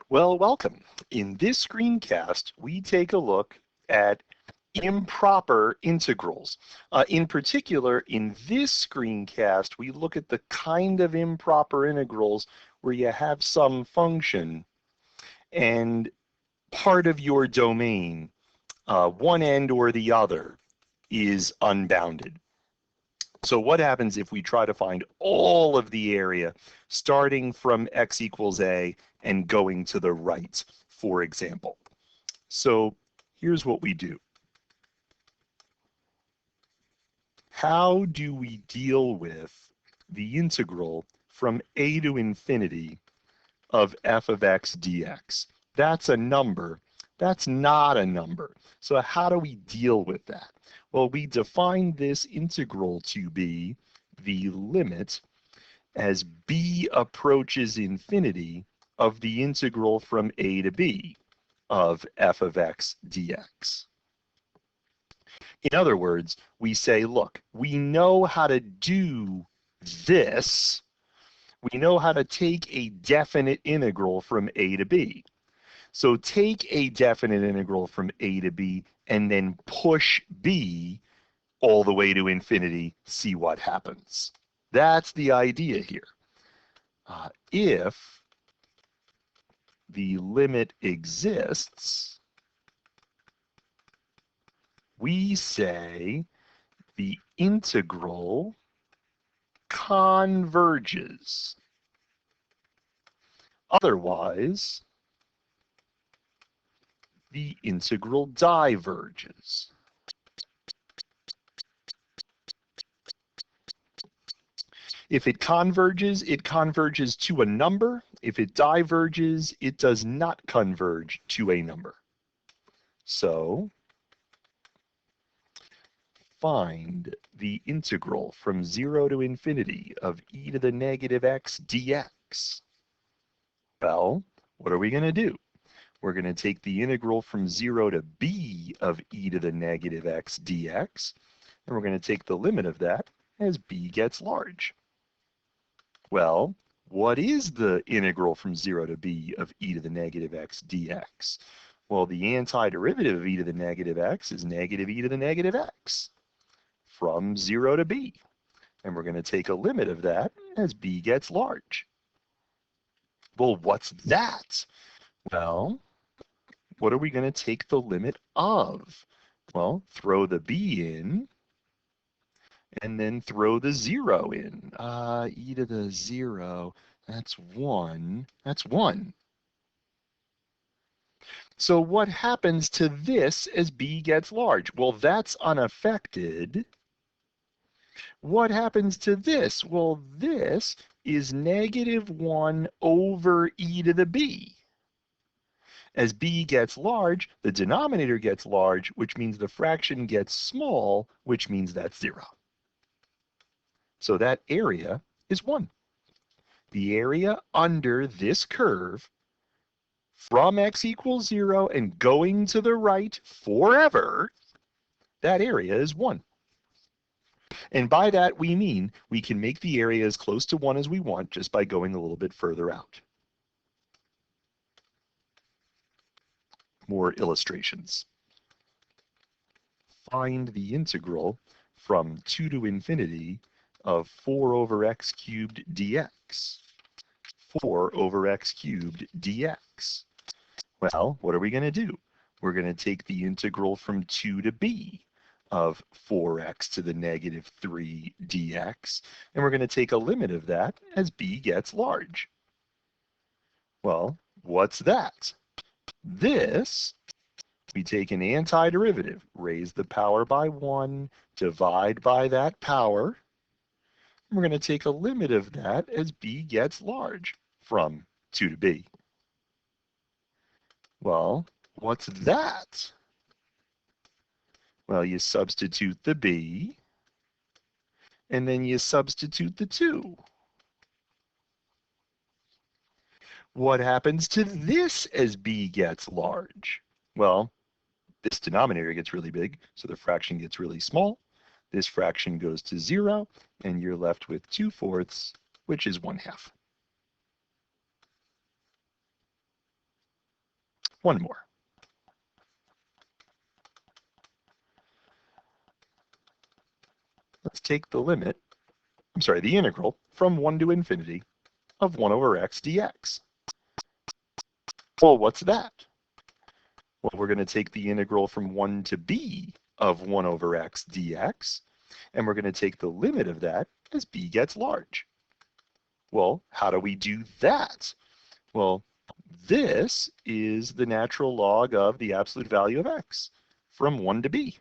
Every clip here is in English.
Well, welcome. In this screencast, we take a look at improper integrals. In particular, in this screencast, we look at the kind of improper integrals where you have some function and part of your domain, one end or the other, is unbounded. So what happens if we try to find all of the area starting from x equals a and going to the right, for example? So here's what we do. How do we deal with the integral from a to infinity of f of x dx? That's a number. That's not a number. So how do we deal with that? Well, we define this integral to be the limit as b approaches infinity of the integral from a to b of f of x dx. In other words, we say, look, we know how to do this. We know how to take a definite integral from a to b. So take a definite integral from a to b and then push b all the way to infinity, see what happens. That's the idea here. If the limit exists, we say the integral converges. Otherwise, the integral diverges. If it converges to a number. If it diverges, it does not converge to a number. So find the integral from 0 to infinity of e to the negative x dx. Well, what are we going to do? We're going to take the integral from 0 to b of e to the negative x dx, and we're going to take the limit of that as b gets large. Well, what is the integral from 0 to b of e to the negative x dx? Well, the antiderivative of e to the negative x is negative e to the negative x from 0 to b. And we're going to take a limit of that as b gets large. Well, what's that? Well, what are we going to take the limit of? Well, throw the b in, and then throw the 0 in. E to the 0, that's 1. That's 1. So what happens to this as b gets large? Well, that's unaffected. What happens to this? Well, this is negative 1 over e to the b. As b gets large, the denominator gets large, which means the fraction gets small, which means that's 0. So that area is 1. The area under this curve from x equals 0 and going to the right forever, that area is 1. And by that, we mean we can make the area as close to 1 as we want just by going a little bit further out. More illustrations. Find the integral from 2 to infinity of 4 over x cubed dx. 4 over x cubed dx. Well, what are we going to do? We're going to take the integral from 2 to b of 4x to the negative 3 dx, and we're going to take a limit of that as b gets large. Well, what's that? This, we take an antiderivative, raise the power by 1, divide by that power. We're going to take a limit of that as b gets large from 2 to b. Well, what's that? Well, you substitute the b, and then you substitute the 2. What happens to this as b gets large? Well, this denominator gets really big, so the fraction gets really small. This fraction goes to 0, and you're left with 2/4, which is 1/2. one more. Let's take the limit, the integral from 1 to infinity of 1 over x dx. Well, what's that? Well, we're going to take the integral from 1 to b of 1 over x dx, and we're going to take the limit of that as b gets large. Well, how do we do that? Well, this is the natural log of the absolute value of x from 1 to b,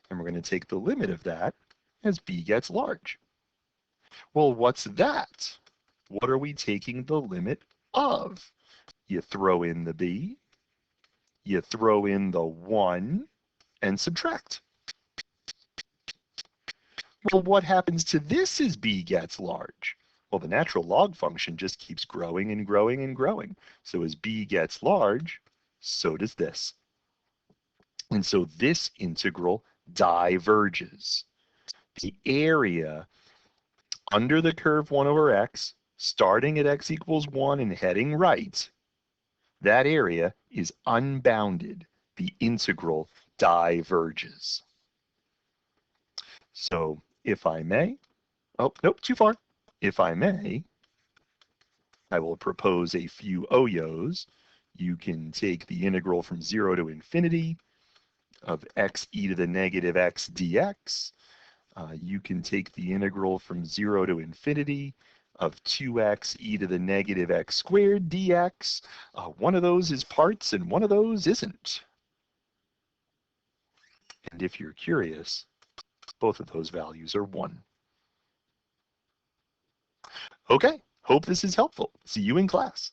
and we're going to take the limit of that as b gets large. Well, what's that? What are we taking the limit of? You throw in the b, you throw in the 1, and subtract. Well, what happens to this as b gets large? Well, the natural log function just keeps growing and growing and growing. So as b gets large, so does this. And so this integral diverges. The area under the curve 1 over x, starting at x equals 1 and heading right, that area is unbounded. The integral diverges. So if I may, oh, nope, too far. If I may, I will propose a few OYOs. You can take the integral from 0 to infinity of x e to the negative x dx. You can take the integral from 0 to infinity of 2x e to the negative x squared dx. One of those is parts and one of those isn't. And if you're curious, both of those values are 1. Okay, hope this is helpful. See you in class.